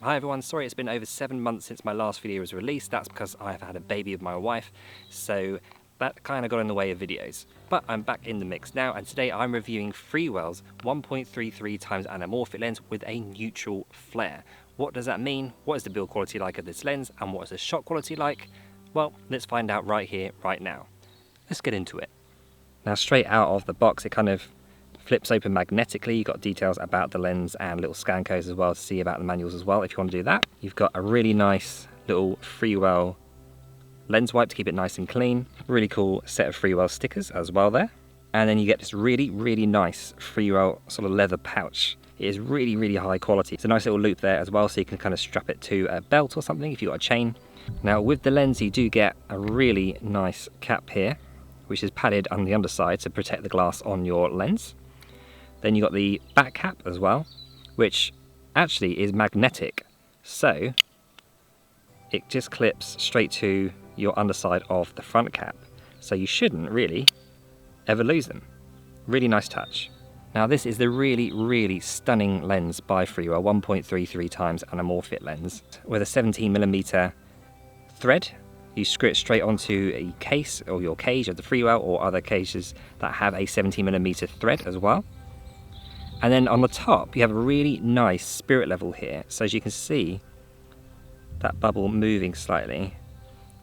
Hi everyone, sorry it's been over 7 months since my last video was released. That's because I've had a baby with my wife, so that kind of got in the way of videos. But I'm back in the mix now, and today I'm reviewing FREEWELL's 1.33x anamorphic lens with a neutral flare. What does that mean? What is the build quality like of this lens, and what is the shot quality like? Well, let's find out right here, right now. Let's get into it. Now straight out of the box, it kind of flips open magnetically. You've got details about the lens and little scan codes as well to see about the manuals as well if you want to do that. You've got a really nice little FREEWELL lens wipe to keep it nice and clean. Really cool set of FREEWELL stickers as well there. And then you get this really nice FREEWELL sort of leather pouch. It is really high quality. It's a nice little loop there as well, so you can kind of strap it to a belt or something if you've got a chain. Now with the lens you do get a really nice cap here, which is padded on the underside to protect the glass on your lens. Then you've got the back cap as well, which actually is magnetic. So it just clips straight to your underside of the front cap. So you shouldn't really ever lose them. Really nice touch. Now this is the really stunning lens by FREEWELL, 1.33x anamorphic lens with a 17mm thread. You screw it straight onto a case or your cage of the FREEWELL or other cases that have a 17mm thread as well. And then on the top you have a really nice spirit level here, so as you can see that bubble moving slightly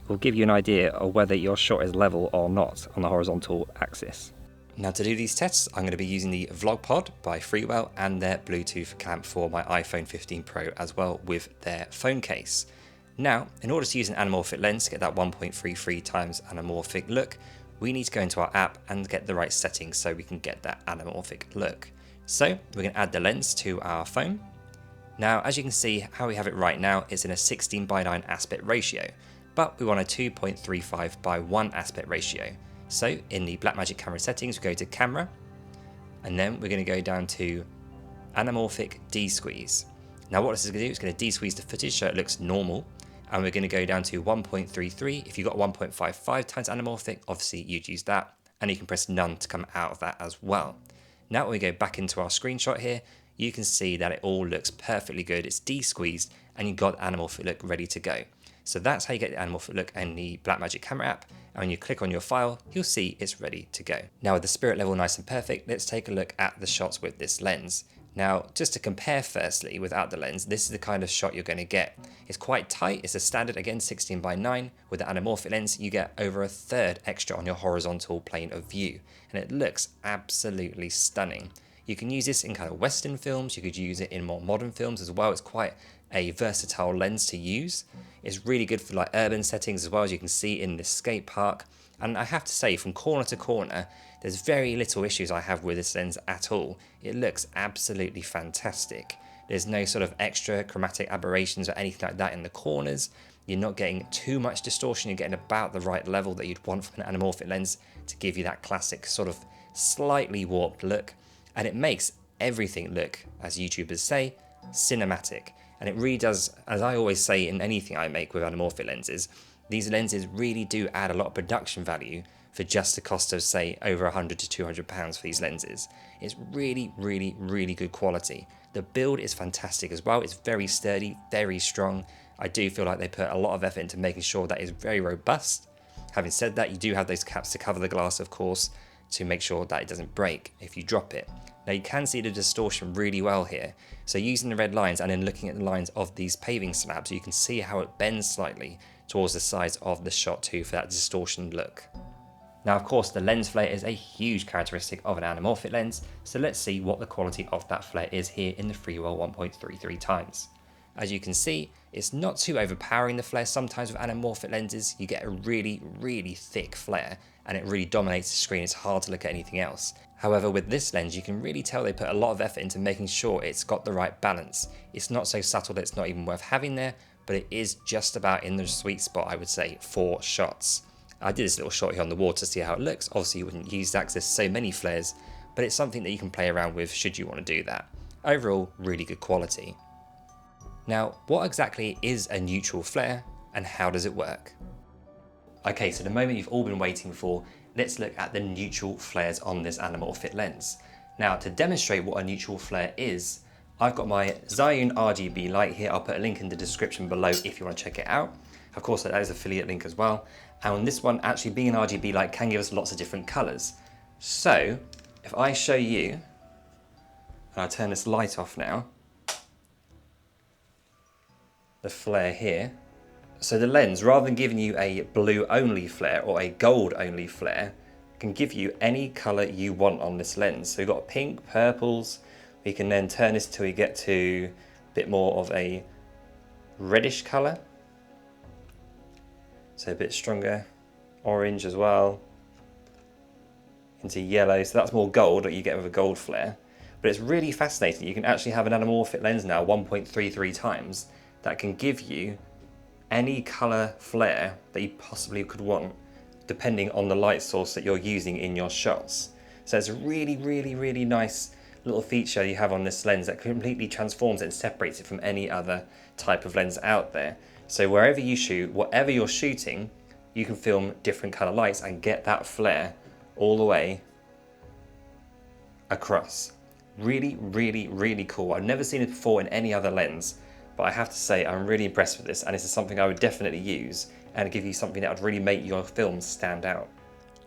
will give you an idea of whether your shot is level or not on the horizontal axis. Now to do these tests I'm going to be using the VlogPod by FREEWELL and their Bluetooth clamp for my iPhone 15 Pro as well with their phone case. Now in order to use an anamorphic lens to get that 1.33x anamorphic look, we need to go into our app and get the right settings so we can get that anamorphic look. So we're going to add the lens to our phone. Now as you can see how we have it right now, it's in a 16:9 aspect ratio, but we want a 2.35:1 aspect ratio. So in the Blackmagic camera settings we go to camera, and then we're going to go down to anamorphic de-squeeze. Now what this is going to do, it's going to de-squeeze the footage so it looks normal, and we're going to go down to 1.33. If you've got 1.55x anamorphic, obviously you'd use that, and you can press none to come out of that as well. Now when we go back into our screenshot here, you can see that it all looks perfectly good. It's de-squeezed and you've got the anamorphic look ready to go. So that's how you get the anamorphic look in the Blackmagic camera app. And when you click on your file, you'll see it's ready to go. Now with the spirit level nice and perfect, let's take a look at the shots with this lens. Now, just to compare firstly, without the lens, this is the kind of shot you're going to get. It's quite tight, it's a standard, again, 16:9. With the anamorphic lens, you get over a third extra on your horizontal plane of view, and it looks absolutely stunning. You can use this in kind of Western films, you could use it in more modern films as well. It's quite a versatile lens to use. It's really good for like urban settings as well, as you can see in this skate park. And I have to say, from corner to corner, there's very little issues I have with this lens at all. It looks absolutely fantastic. There's no sort of extra chromatic aberrations or anything like that in the corners. You're not getting too much distortion. You're getting about the right level that you'd want from an anamorphic lens to give you that classic sort of slightly warped look. And it makes everything look, as YouTubers say, cinematic. And it really does, as I always say in anything I make with anamorphic lenses, these lenses really do add a lot of production value for just the cost of, say, over £100 to £200 for these lenses. It's really good quality. The build is fantastic as well. It's very sturdy, very strong. I do feel like they put a lot of effort into making sure that it's very robust. Having said that, you do have those caps to cover the glass, of course, to make sure that it doesn't break if you drop it. Now you can see the distortion really well here. So using the red lines and then looking at the lines of these paving slabs, you can see how it bends slightly towards the sides of the shot too for that distortion look. Now of course the lens flare is a huge characteristic of an anamorphic lens, so let's see what the quality of that flare is here in the FREEWELL 1.33x. As you can see, it's not too overpowering, the flare. Sometimes with anamorphic lenses you get a really thick flare and it really dominates the screen. It's hard to look at anything else. However, with this lens you can really tell they put a lot of effort into making sure it's got the right balance. It's not so subtle that it's not even worth having there, but it is just about in the sweet spot, I would say, for shots. I did this little shot here on the water to see how it looks. Obviously you wouldn't use that because there's so many flares, but it's something that you can play around with should you want to do that. Overall, really good quality. Now, what exactly is a neutral flare and how does it work? Okay, so the moment you've all been waiting for, let's look at the neutral flares on this anamorphic lens. Now, to demonstrate what a neutral flare is, I've got my Zhiyun RGB light here. I'll put a link in the description below if you want to check it out. Of course, that is an affiliate link as well. And on this one, actually being an RGB light can give us lots of different colors. So if I show you, and I'll turn this light off now, the flare here. So the lens, rather than giving you a blue only flare or a gold only flare, can give you any color you want on this lens. So we've got pink, purples. We can then turn this till we get to a bit more of a reddish color. So a bit stronger, orange as well, into yellow. So that's more gold, that you get with a gold flare. But it's really fascinating. You can actually have an anamorphic lens now, 1.33 times, that can give you any color flare that you possibly could want, depending on the light source that you're using in your shots. So it's a really, really, really nice little feature you have on this lens that completely transforms it and separates it from any other type of lens out there. So wherever you shoot, whatever you're shooting, you can film different color lights and get that flare all the way across. Really, really, really cool. I've never seen it before in any other lens, but I have to say I'm really impressed with this, and this is something I would definitely use and give you something that would really make your films stand out.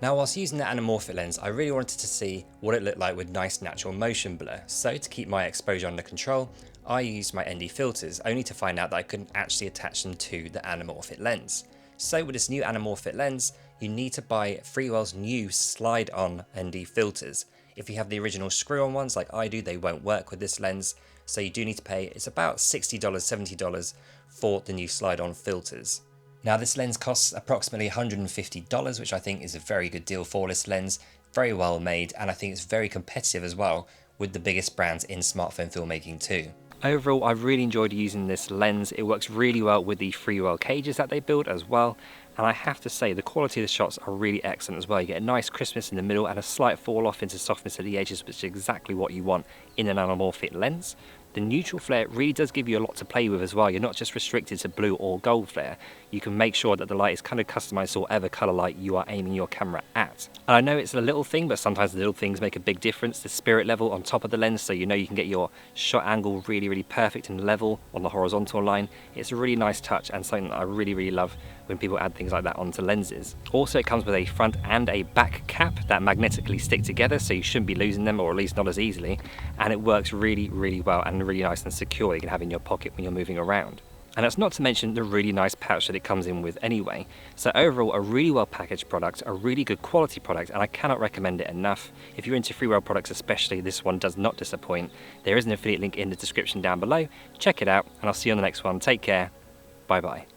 Now, whilst using the anamorphic lens, I really wanted to see what it looked like with nice natural motion blur. So to keep my exposure under control, I used my ND filters, only to find out that I couldn't actually attach them to the anamorphic lens. So with this new anamorphic lens, you need to buy FREEWELL's new slide-on ND filters. If you have the original screw-on ones like I do, they won't work with this lens. So you do need to pay, it's about $60, $70 for the new slide-on filters. Now this lens costs approximately $150, which I think is a very good deal for this lens. Very well made, and I think it's very competitive as well with the biggest brands in smartphone filmmaking too. Overall, I've really enjoyed using this lens. It works really well with the FREEWELL cages that they build as well. And I have to say, the quality of the shots are really excellent as well. You get a nice crispness in the middle and a slight fall off into softness at the edges, which is exactly what you want in an anamorphic lens. The neutral flare really does give you a lot to play with as well. You're not just restricted to blue or gold flare. You can make sure that the light is kind of customized to whatever color light you are aiming your camera at. And I know it's a little thing, but sometimes the little things make a big difference. The spirit level on top of the lens, so you know you can get your shot angle really, really perfect and level on the horizontal line. It's a really nice touch and something that I really, really love when people add things like that onto lenses. Also, it comes with a front and a back cap that magnetically stick together, so you shouldn't be losing them, or at least not as easily. And it works really, really well and really nice and secure. You can have in your pocket when you're moving around. And that's not to mention the really nice pouch that it comes in with anyway. So overall, a really well packaged product, a really good quality product, and I cannot recommend it enough. If you're into FREEWELL products especially, this one does not disappoint. There is an affiliate link in the description down below. Check it out, and I'll see you on the next one. Take care. Bye bye.